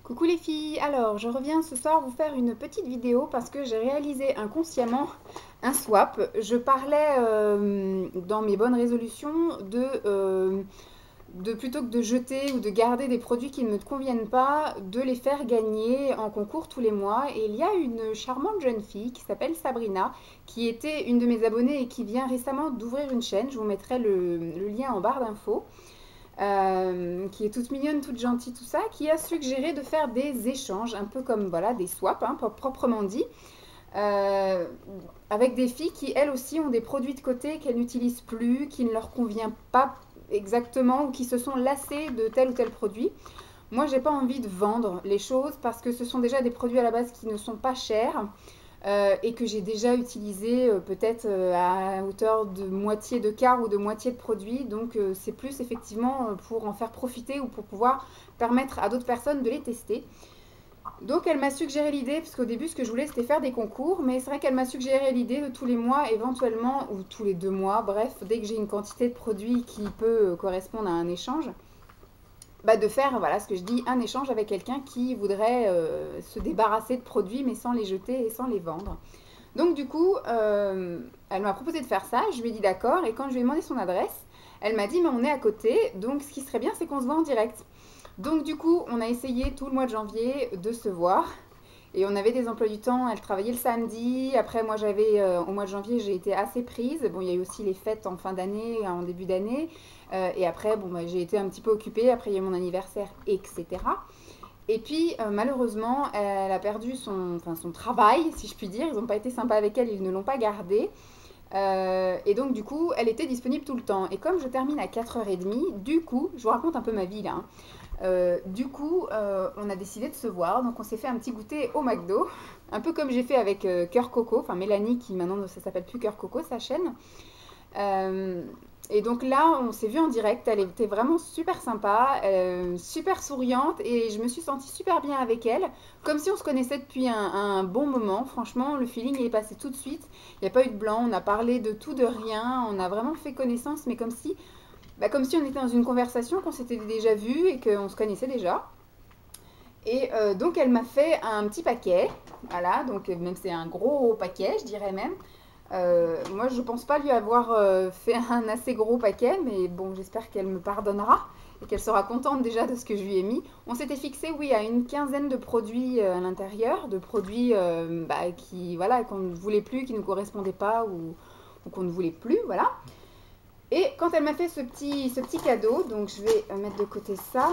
Coucou les filles, alors je reviens ce soir vous faire une petite vidéo parce que j'ai réalisé inconsciemment un swap. Je parlais dans mes bonnes résolutions de plutôt que de jeter ou de garder des produits qui ne me conviennent pas, de les faire gagner en concours tous les mois. Et il y a une charmante jeune fille qui s'appelle Sabrina, qui était une de mes abonnées et qui vient récemment d'ouvrir une chaîne. Je vous mettrai le lien en barre d'infos. Qui est toute mignonne, toute gentille, tout ça, qui a suggéré de faire des échanges, un peu comme voilà, des swaps, hein, proprement dit, euh, avec des filles qui, elles aussi, ont des produits de côté qu'elles n'utilisent plus, qui ne leur convient pas exactement ou qui se sont lassées de tel ou tel produit. Moi, j'ai pas envie de vendre les choses parce que ce sont déjà des produits à la base qui ne sont pas chers et que j'ai déjà utilisé peut-être à hauteur de moitié de quart ou de moitié de produit. Donc c'est plus effectivement pour en faire profiter ou pour pouvoir permettre à d'autres personnes de les tester. Donc elle m'a suggéré l'idée, parce qu'au début ce que je voulais c'était faire des concours, mais c'est vrai qu'elle m'a suggéré l'idée de tous les mois éventuellement, ou tous les 2 mois, bref, dès que j'ai une quantité de produits qui peut correspondre à un échange, bah, de faire, voilà ce que je dis, un échange avec quelqu'un qui voudrait se débarrasser de produits mais sans les jeter et sans les vendre. Donc du coup, elle m'a proposé de faire ça, je lui ai dit d'accord, et quand je lui ai demandé son adresse, elle m'a dit mais on est à côté, donc ce qui serait bien c'est qu'on se voit en direct. Donc du coup, on a essayé tout le mois de janvier de se voir, et on avait des emplois du temps, elle travaillait le samedi, après moi j'avais, au mois de janvier j'ai été assez prise, bon il y a eu aussi les fêtes en fin d'année, en début d'année, et après bon bah, j'ai été un petit peu occupée, après il y a eu mon anniversaire, etc. Et puis malheureusement, elle a perdu son travail, si je puis dire. Ils n'ont pas été sympas avec elle, ils ne l'ont pas gardée. Et donc du coup, elle était disponible tout le temps. Et comme je termine à 4h30, du coup, je vous raconte un peu ma vie là, hein. Du coup, on a décidé de se voir. Donc on s'est fait un petit goûter au McDo. Un peu comme j'ai fait avec Cœur Coco, enfin Mélanie qui maintenant ça s'appelle plus Cœur Coco, sa chaîne. Euh, et donc là, on s'est vu en direct. Elle était vraiment super sympa, super souriante, et je me suis sentie super bien avec elle, comme si on se connaissait depuis un bon moment. Franchement, le feeling est passé tout de suite. Il n'y a pas eu de blanc. On a parlé de tout, de rien. On a vraiment fait connaissance, mais comme si on était dans une conversation, qu'on s'était déjà vu et qu'on se connaissait déjà. Et donc elle m'a fait un petit paquet, voilà, donc même c'est un gros paquet, je dirais même. Moi, je pense pas lui avoir fait un assez gros paquet, mais bon, j'espère qu'elle me pardonnera et qu'elle sera contente déjà de ce que je lui ai mis. On s'était fixé, oui, à une quinzaine de produits à l'intérieur, de produits bah, qui, voilà, qu'on ne voulait plus, qui ne correspondaient pas ou qu'on ne voulait plus, voilà. Et quand elle m'a fait ce petit cadeau, donc je vais mettre de côté ça,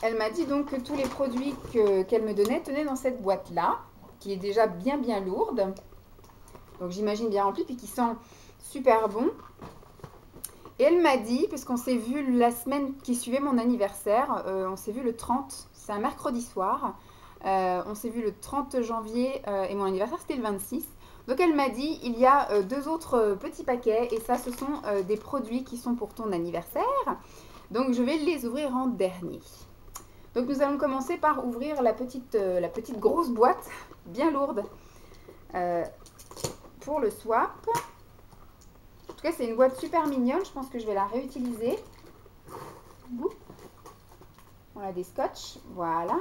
elle m'a dit donc que tous les produits qu'elle me donnait tenaient dans cette boîte-là, qui est déjà bien bien lourde. Donc j'imagine bien rempli, puis qui sent super bon. Et elle m'a dit, puisqu'on s'est vu la semaine qui suivait mon anniversaire, on s'est vu le 30, c'est un mercredi soir, on s'est vu le 30 janvier et mon anniversaire c'était le 26. Donc elle m'a dit, il y a deux autres petits paquets et ça ce sont des produits qui sont pour ton anniversaire. Donc je vais les ouvrir en dernier. Donc nous allons commencer par ouvrir la petite grosse boîte, bien lourde, euh, pour le swap. En tout cas, c'est une boîte super mignonne. Je pense que je vais la réutiliser. On a des scotch. Voilà.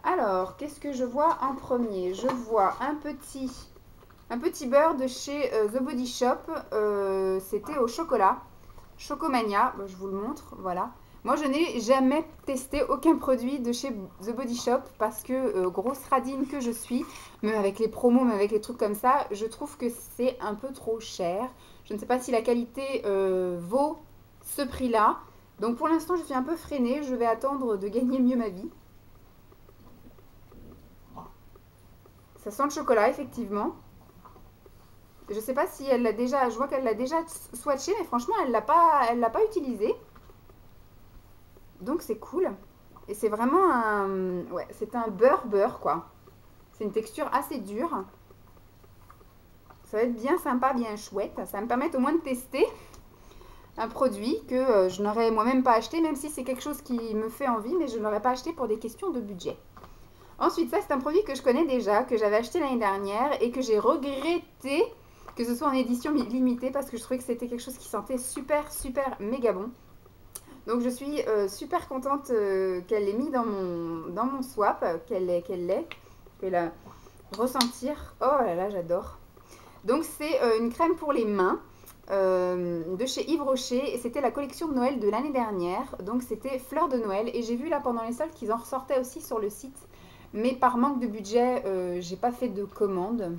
Alors, qu'est-ce que je vois en premier? Je vois un petit beurre de chez The Body Shop. C'était au chocolat. Chocomania. Bon, je vous le montre. Voilà. Moi, je n'ai jamais testé aucun produit de chez The Body Shop parce que, grosse radine que je suis, même avec les promos, même avec les trucs comme ça, je trouve que c'est un peu trop cher. Je ne sais pas si la qualité vaut ce prix-là. Donc pour l'instant, je suis un peu freinée. Je vais attendre de gagner mieux ma vie. Ça sent le chocolat, effectivement. Je ne sais pas si elle l'a déjà... Je vois qu'elle l'a déjà swatché, mais franchement, elle l'a pas utilisé. Donc c'est cool. Et c'est vraiment un... Ouais, c'est un beurre-beurre, quoi. C'est une texture assez dure. Ça va être bien sympa, bien chouette. Ça va me permettre au moins de tester un produit que je n'aurais moi-même pas acheté, même si c'est quelque chose qui me fait envie, mais je ne l'aurais pas acheté pour des questions de budget. Ensuite, ça c'est un produit que je connais déjà, que j'avais acheté l'année dernière et que j'ai regretté que ce soit en édition limitée parce que je trouvais que c'était quelque chose qui sentait super, super méga bon. Donc je suis super contente qu'elle l'ait mis dans mon swap, qu'elle l'ait. Je vais la ressentir. Oh là là, j'adore. Donc c'est une crème pour les mains de chez Yves Rocher et c'était la collection de Noël de l'année dernière. Donc c'était fleurs de Noël et j'ai vu là pendant les soldes qu'ils en ressortaient aussi sur le site. Mais par manque de budget, j'ai pas fait de commande.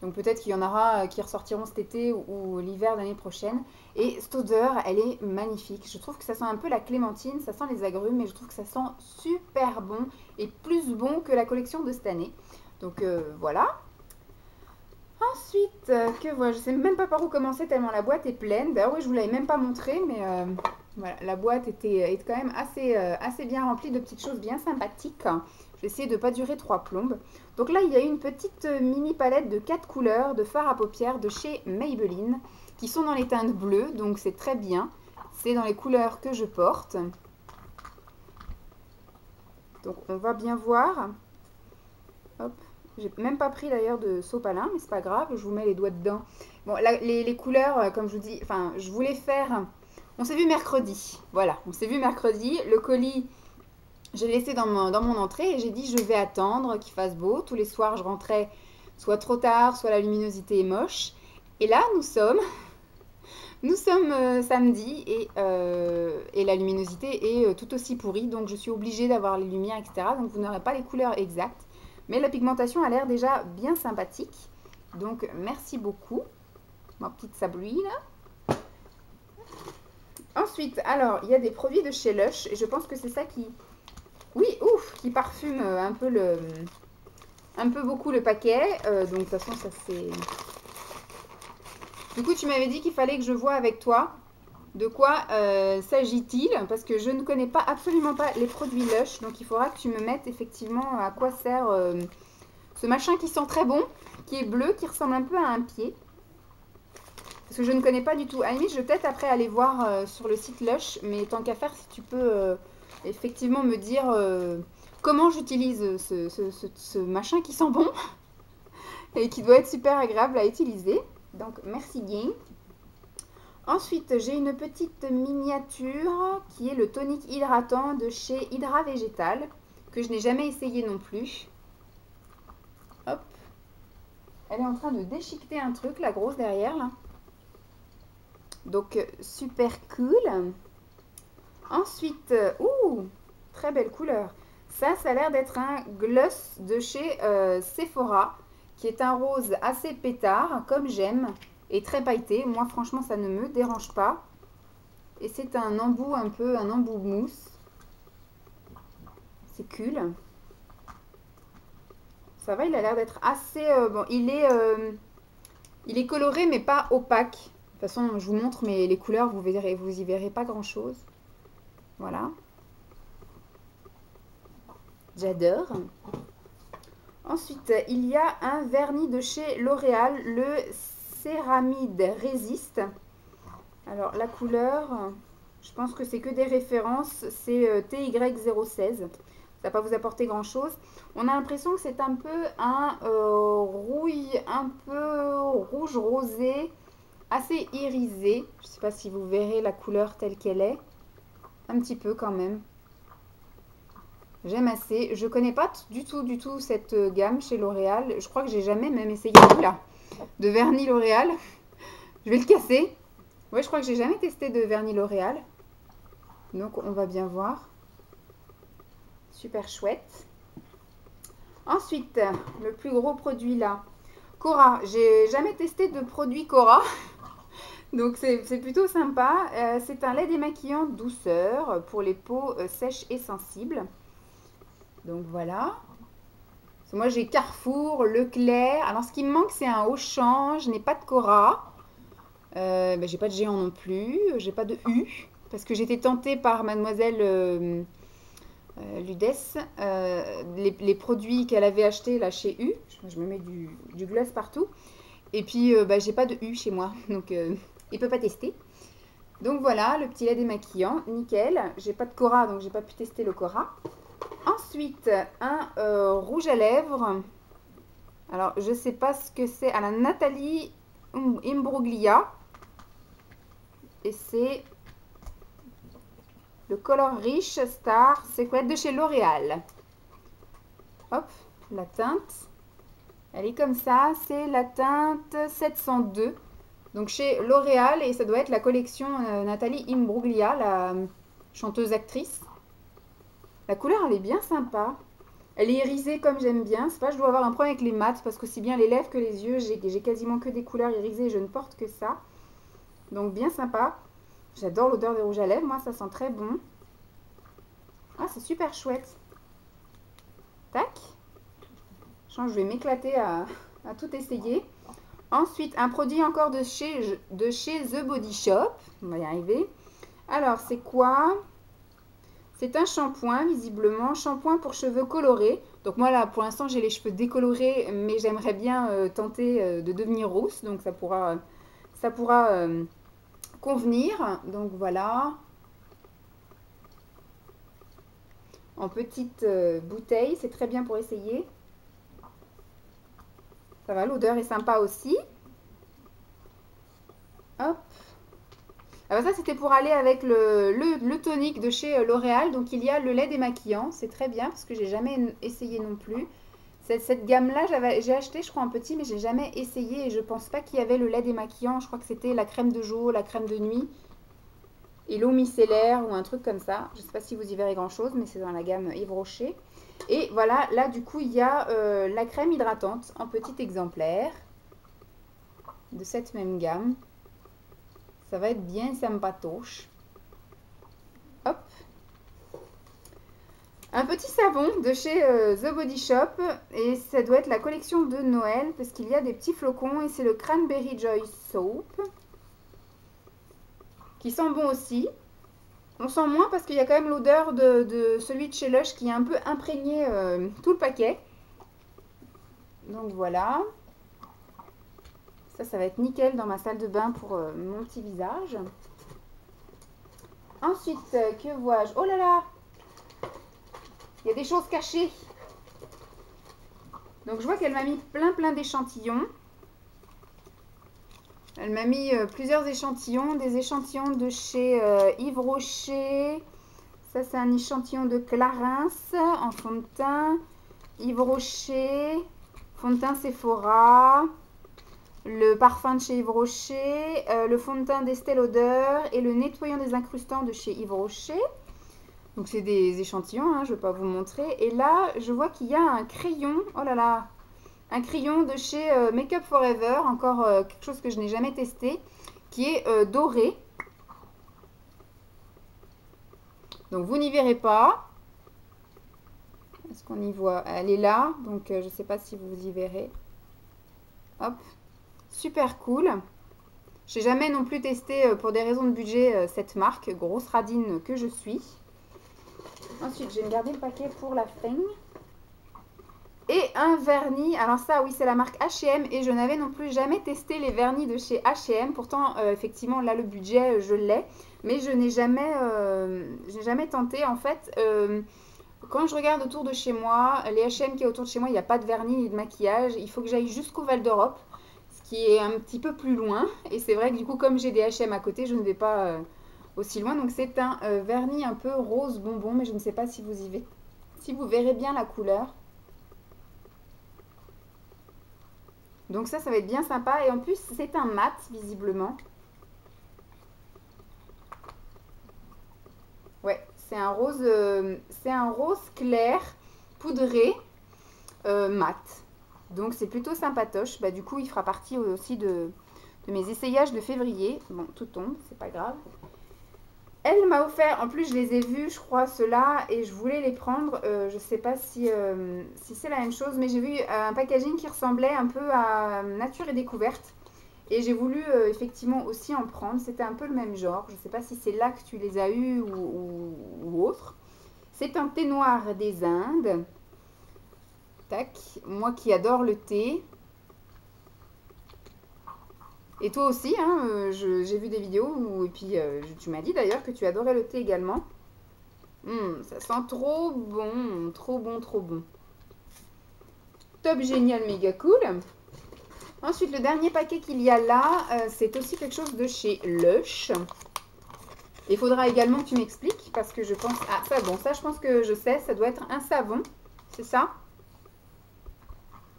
Donc peut-être qu'il y en aura qui ressortiront cet été ou l'hiver l'année prochaine. Et cette odeur, elle est magnifique. Je trouve que ça sent un peu la clémentine, ça sent les agrumes, mais je trouve que ça sent super bon et plus bon que la collection de cette année. Donc voilà. Ensuite, que voilà, je sais même pas par où commencer tellement la boîte est pleine. D'ailleurs, oui, je vous l'avais même pas montré, mais voilà, la boîte est quand même assez bien remplie de petites choses bien sympathiques. Je vais essayer de ne pas durer 3 plombes. Donc là, il y a une petite mini palette de 4 couleurs de fard à paupières de chez Maybelline qui sont dans les teintes bleues, donc c'est très bien. C'est dans les couleurs que je porte. Donc on va bien voir. Hop. J'ai même pas pris d'ailleurs de sopalin, mais c'est pas grave, je vous mets les doigts dedans. Bon, là, les couleurs, comme je vous dis, enfin, je voulais faire... On s'est vu mercredi, voilà, on s'est vu mercredi. Le colis, j'ai laissé dans mon entrée et j'ai dit je vais attendre qu'il fasse beau. Tous les soirs, je rentrais soit trop tard, soit la luminosité est moche. Et là, nous sommes samedi et la luminosité est tout aussi pourrie, donc je suis obligée d'avoir les lumières, etc. Donc vous n'aurez pas les couleurs exactes. Mais la pigmentation a l'air déjà bien sympathique. Donc, merci beaucoup. Ma petite sabouille, là. Ensuite, alors, il y a des produits de chez Lush. Et je pense que c'est ça qui... Oui, ouf, qui parfume un peu beaucoup le paquet. Donc, de toute façon, ça c'est... Du coup, tu m'avais dit qu'il fallait que je voie avec toi de quoi s'agit-il. Parce que je ne connais pas absolument pas les produits Lush. Donc, il faudra que tu me mettes effectivement à quoi sert... ce machin qui sent très bon, qui est bleu, qui ressemble un peu à un pied. Parce que je ne connais pas du tout. À la limite, je vais peut-être après aller voir sur le site Lush. Mais tant qu'à faire, si tu peux effectivement me dire comment j'utilise ce machin qui sent bon. Et qui doit être super agréable à utiliser. Donc, merci bien. Ensuite, j'ai une petite miniature qui est le tonique hydratant de chez Hydra Végétal. Que je n'ai jamais essayé non plus. Hop. Elle est en train de déchiqueter un truc, la grosse derrière, là. Donc, super cool. Ensuite, très belle couleur. Ça a l'air d'être un gloss de chez Sephora, qui est un rose assez pétard, comme j'aime, et très pailleté. Moi, franchement, ça ne me dérange pas. Et c'est un embout un embout mousse. C'est cool. Ça va, il a l'air d'être assez... bon, il est coloré, mais pas opaque. De toute façon, je vous montre, mais les couleurs, vous y verrez pas grand-chose. Voilà. J'adore. Ensuite, il y a un vernis de chez L'Oréal, le Céramide Résiste. Alors, la couleur, je pense que c'est que des références. C'est TY016. Ça va pas vous apporter grand chose. On a l'impression que c'est un peu un rouille, un peu rouge rosé, assez irisé. Je ne sais pas si vous verrez la couleur telle qu'elle est. Un petit peu quand même. J'aime assez. Je connais pas du tout cette gamme chez L'Oréal. Je crois que j'ai jamais même essayé de vernis L'Oréal. Je vais le casser. Ouais, je crois que j'ai jamais testé de vernis L'Oréal. Donc on va bien voir. Super chouette. Ensuite, le plus gros produit là. Cora. J'ai jamais testé de produit Cora. Donc c'est plutôt sympa. C'est un lait démaquillant douceur pour les peaux sèches et sensibles. Donc voilà. Moi j'ai Carrefour, Leclerc. Alors ce qui me manque c'est un Auchan. Je n'ai pas de Cora. J'ai pas de Géant non plus. J'ai pas de U. Parce que j'étais tentée par mademoiselle Ludès. Les produits qu'elle avait achetés là chez U. Je me mets du gloss partout. Et puis j'ai pas de U chez moi. Donc il peut pas tester. Donc voilà, le petit lait démaquillant. Nickel. J'ai pas de Cora donc j'ai pas pu tester le Cora. Ensuite, un rouge à lèvres. Alors, je ne sais pas ce que c'est. À la Nathalie Imbruglia. Et c'est Le Color Rich Star Secret de chez L'Oréal. Hop, la teinte. Elle est comme ça, c'est la teinte 702. Donc chez L'Oréal, et ça doit être la collection Nathalie Imbruglia, la chanteuse-actrice. La couleur, elle est bien sympa. Elle est irisée comme j'aime bien. C'est pas je dois avoir un problème avec les mats, parce qu'aussi bien les lèvres que les yeux, j'ai quasiment que des couleurs irisées et je ne porte que ça. Donc bien sympa. J'adore l'odeur des rouges à lèvres, moi ça sent très bon. Ah, c'est super chouette. Tac. Je vais m'éclater à tout essayer. Ensuite, un produit encore de chez The Body Shop. On va y arriver. Alors, c'est quoi? C'est un shampoing, visiblement. Shampoing pour cheveux colorés. Donc moi, là, pour l'instant, j'ai les cheveux décolorés, mais j'aimerais bien tenter de devenir rousse. Donc, ça pourra convenir. Donc, voilà. En petite bouteille. C'est très bien pour essayer. Ça va, l'odeur est sympa aussi. Hop. Alors ça, c'était pour aller avec le tonique de chez L'Oréal. Donc, il y a le lait démaquillant. C'est très bien parce que j'ai jamais essayé non plus. Cette gamme-là, j'ai acheté, je crois, un petit, mais j'ai jamais essayé. Et je pense pas qu'il y avait le lait démaquillant. Je crois que c'était la crème de jour, la crème de nuit et l'eau micellaire ou un truc comme ça. Je sais pas si vous y verrez grand-chose, mais c'est dans la gamme Yves Rocher. Et voilà, là, du coup, il y a la crème hydratante en petit exemplaire de cette même gamme. Ça va être bien sympatoche. Hop. Un petit savon de chez The Body Shop. Et ça doit être la collection de Noël. Parce qu'il y a des petits flocons. Et c'est le Cranberry Joy Soap. Qui sent bon aussi. On sent moins parce qu'il y a quand même l'odeur de celui de chez Lush qui est un peu imprégné tout le paquet. Donc voilà. Ça va être nickel dans ma salle de bain pour mon petit visage. Ensuite, que vois-je? Oh là là! Il y a des choses cachées. Donc je vois qu'elle m'a mis plein d'échantillons. Elle m'a mis plusieurs échantillons. Des échantillons de chez Yves Rocher. Ça, c'est un échantillon de Clarins en fond de teint. Yves Rocher. Fond de teint Sephora. Le parfum de chez Yves Rocher, le fond de teint d'Estée Lauder et le nettoyant des incrustants de chez Yves Rocher. Donc c'est des échantillons, hein, je ne vais pas vous montrer. Et là, je vois qu'il y a un crayon, oh là là, un crayon de chez Make Up Forever, encore quelque chose que je n'ai jamais testé, qui est doré. Donc vous n'y verrez pas. Est-ce qu'on y voit? Elle est là, donc je ne sais pas si vous y verrez. Hop. Super cool. J'ai jamais non plus testé pour des raisons de budget cette marque, grosse radine que je suis. Ensuite, je vais me garder le paquet pour la fin. Et un vernis. Alors ça, oui, c'est la marque H&M et je n'avais non plus jamais testé les vernis de chez H&M. Pourtant, effectivement, là, le budget, je l'ai. Mais je n'ai jamais tenté. En fait, quand je regarde autour de chez moi, les H&M qui est autour de chez moi, il n'y a pas de vernis ni de maquillage. Il faut que j'aille jusqu'au Val d'Europe, qui est un petit peu plus loin. Et c'est vrai que du coup, comme j'ai des H&M à côté, je ne vais pas aussi loin. Donc c'est un vernis un peu rose bonbon, mais je ne sais pas si vous verrez bien la couleur. Donc ça va être bien sympa. Et en plus, c'est un mat, visiblement. Ouais, c'est un rose clair, poudré, mat. Donc c'est plutôt sympatoche. Bah, du coup, il fera partie aussi de mes essayages de février. Bon, tout tombe, c'est pas grave. Elle m'a offert, en plus je les ai vus, je crois, ceux-là, et je voulais les prendre. Je sais pas si c'est la même chose, mais j'ai vu un packaging qui ressemblait un peu à Nature et Découverte. Et j'ai voulu effectivement aussi en prendre. C'était un peu le même genre. Je sais pas si c'est là que tu les as eus ou autre. C'est un thé noir des Indes. Tac. Moi qui adore le thé. Et toi aussi, hein, j'ai vu des vidéos et puis tu m'as dit d'ailleurs que tu adorais le thé également. Ça sent trop bon, trop bon, trop bon. Top, génial, méga cool. Ensuite, le dernier paquet qu'il y a là, c'est aussi quelque chose de chez Lush. Il faudra également que tu m'expliques parce que je pense... Ah, ça, bon, ça je pense que je sais, ça doit être un savon, c'est ça?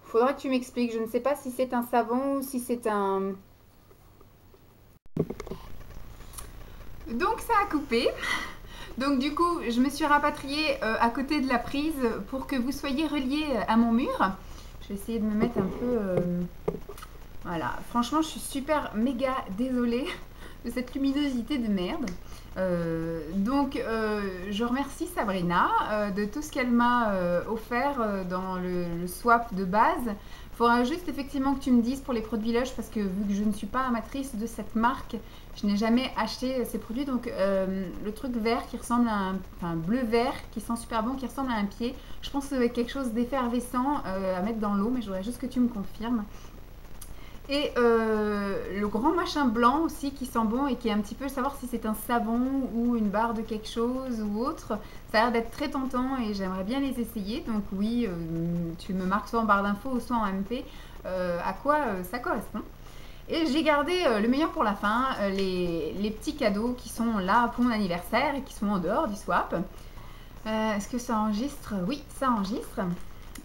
Il faudra que tu m'expliques, je ne sais pas si c'est un savon ou si c'est un... Donc ça a coupé. Donc du coup, je me suis rapatriée à côté de la prise pour que vous soyez reliés à mon mur. Je vais essayer de me mettre un peu... Voilà, franchement, je suis super méga désolée de cette luminosité de merde. Je remercie Sabrina de tout ce qu'elle m'a offert dans le swap de base. Il faudra juste effectivement que tu me dises pour les produits Lush parce que vu que je ne suis pas amatrice de cette marque, je n'ai jamais acheté ces produits. Donc le truc vert qui ressemble à un... Enfin bleu-vert qui sent super bon, qui ressemble à un pied. Je pense que c'est quelque chose d'effervescent à mettre dans l'eau, mais je voudrais juste que tu me confirmes. Et le grand machin blanc aussi qui sent bon et qui est un petit peu savoir si c'est un savon ou une barre de quelque chose ou autre. Ça a l'air d'être très tentant et j'aimerais bien les essayer. Donc oui, tu me marques soit en barre d'infos ou soit en MP à quoi ça correspond. Et j'ai gardé le meilleur pour la fin, les petits cadeaux qui sont là pour mon anniversaire et qui sont en dehors du swap. Est-ce que ça enregistre? Oui, ça enregistre.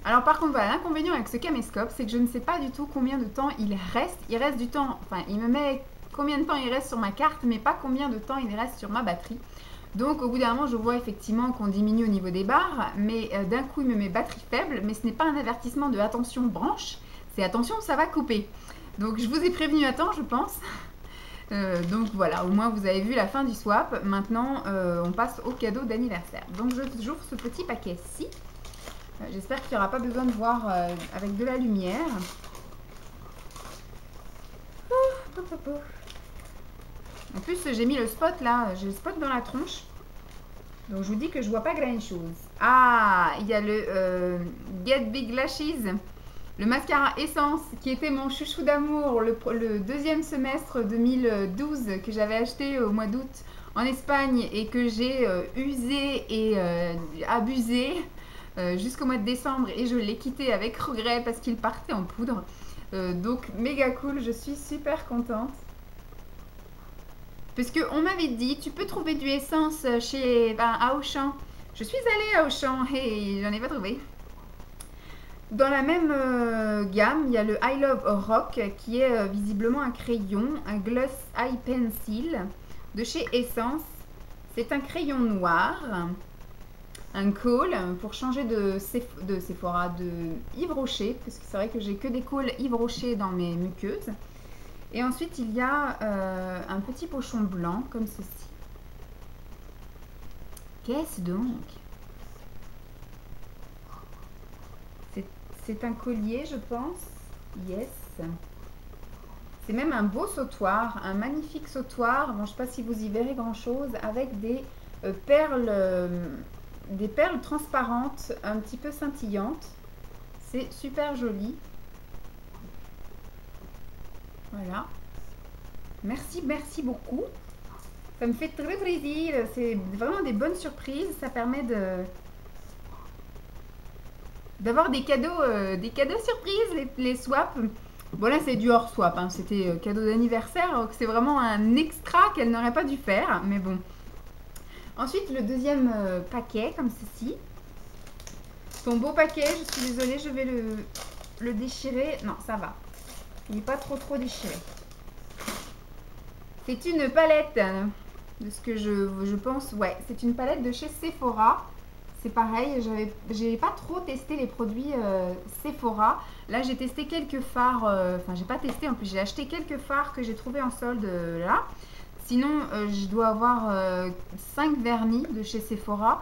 Alors par contre, voilà, l'inconvénient avec ce caméscope, c'est que je ne sais pas du tout combien de temps il reste. Il reste du temps, enfin il me met combien de temps il reste sur ma carte, mais pas combien de temps il reste sur ma batterie. Donc au bout d'un moment, je vois effectivement qu'on diminue au niveau des barres, mais d'un coup il me met batterie faible, mais ce n'est pas un avertissement de attention branche, c'est attention ça va couper. Donc je vous ai prévenu à temps je pense. Donc voilà, au moins vous avez vu la fin du swap. Maintenant on passe au cadeau d'anniversaire. Donc j'ouvre ce petit paquet-ci. J'espère qu'il n'y aura pas besoin de voir avec de la lumière. En plus, j'ai mis le spot là. J'ai le spot dans la tronche. Donc, je vous dis que je vois pas grand chose. Ah, il y a le Get Big Lashes. Le mascara Essence qui était mon chouchou d'amour le deuxième semestre 2012 que j'avais acheté au mois d'août en Espagne et que j'ai usé et abusé. Jusqu'au mois de décembre et je l'ai quitté avec regret parce qu'il partait en poudre. Donc méga cool, je suis super contente. Parce qu'on m'avait dit, tu peux trouver du essence à Auchan. Je suis allée à Auchan et j'en ai pas trouvé. Dans la même gamme, il y a le I Love Rock qui est visiblement un crayon, un Gloss Eye Pencil de chez Essence. C'est un crayon noir. Un col pour changer de Sephora, de Yves Rocher, parce que c'est vrai que j'ai que des cols Yves Rocher dans mes muqueuses. Et ensuite, il y a un petit pochon blanc, comme ceci. Qu'est-ce donc? C'est un collier, je pense. Yes. C'est même un beau sautoir, un magnifique sautoir. Bon, je ne sais pas si vous y verrez grand-chose, avec des perles... des perles transparentes, un petit peu scintillantes. C'est super joli. Voilà. Merci, merci beaucoup. Ça me fait très plaisir. C'est vraiment des bonnes surprises. Ça permet d'avoir des cadeaux surprises, les swaps. Bon là c'est du hors swap, hein. C'était cadeau d'anniversaire, donc c'est vraiment un extra qu'elle n'aurait pas dû faire, mais bon. Ensuite, le deuxième paquet, comme ceci. Son beau paquet, je suis désolée, je vais le déchirer. Non, ça va. Il n'est pas trop déchiré. C'est une palette, de ce que je pense. Ouais, c'est une palette de chez Sephora. C'est pareil, j'ai pas trop testé les produits Sephora. Là, j'ai testé quelques fards. Enfin, j'ai pas testé, en plus, j'ai acheté quelques fards que j'ai trouvé en solde là. Sinon, je dois avoir 5 vernis de chez Sephora.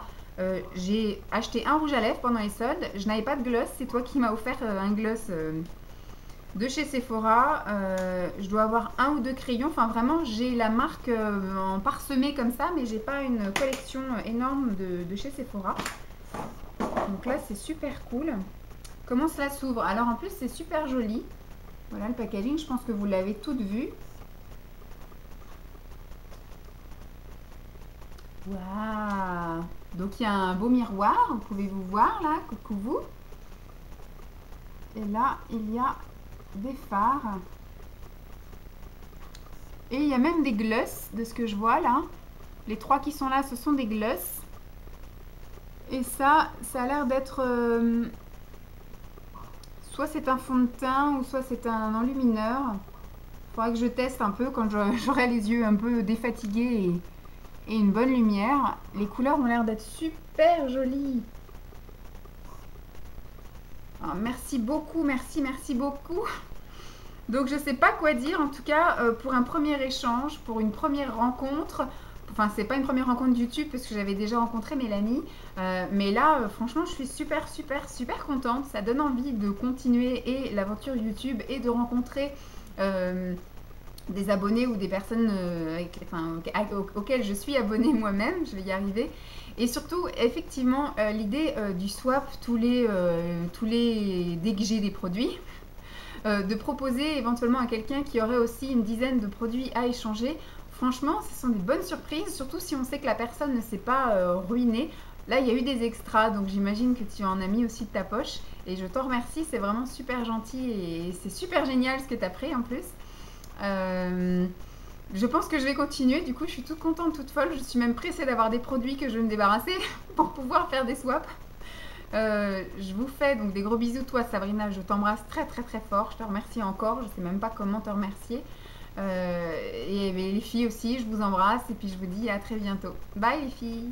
J'ai acheté un rouge à lèvres pendant les soldes. Je n'avais pas de gloss. C'est toi qui m'as offert un gloss de chez Sephora. Je dois avoir un ou deux crayons. Enfin, vraiment, j'ai la marque en parsemé comme ça. Mais j'ai pas une collection énorme de chez Sephora. Donc là, c'est super cool. Comment cela s'ouvre? Alors, en plus, c'est super joli. Voilà le packaging. Je pense que vous l'avez toutes vu. Waouh! Donc il y a un beau miroir, pouvez-vous voir là? Coucou vous! Et là, il y a des fards. Et il y a même des gloss de ce que je vois là. Les 3 qui sont là, ce sont des glosses. Et ça a l'air d'être... soit c'est un fond de teint ou soit c'est un enlumineur. Il faudra que je teste un peu quand j'aurai les yeux un peu défatigués et une bonne lumière. Les couleurs ont l'air d'être super jolies. Alors, merci beaucoup, merci beaucoup. Donc je sais pas quoi dire, en tout cas pour un premier échange, pour une première rencontre. Enfin, c'est pas une première rencontre YouTube parce que j'avais déjà rencontré Mélanie. Mais là, franchement, je suis super contente. Ça donne envie de continuer et l'aventure YouTube et de rencontrer des abonnés ou des personnes auxquelles je suis abonnée moi-même. Je vais y arriver. Et surtout, effectivement, l'idée du swap dès que j'ai des produits. De proposer éventuellement à quelqu'un qui aurait aussi une dizaine de produits à échanger. Franchement, ce sont des bonnes surprises, surtout si on sait que la personne ne s'est pas ruinée. Là, il y a eu des extras, donc j'imagine que tu en as mis aussi de ta poche. Et je t'en remercie, c'est vraiment super gentil et c'est super génial ce que tu as pris en plus. Je pense que je vais continuer, du coup je suis toute contente, toute folle. Je suis même pressée d'avoir des produits que je vais me débarrasser pour pouvoir faire des swaps. Je vous fais donc des gros bisous. Toi Sabrina, je t'embrasse très fort. Je te remercie encore, je sais même pas comment te remercier. Et les filles aussi, je vous embrasse et puis je vous dis à très bientôt. Bye les filles.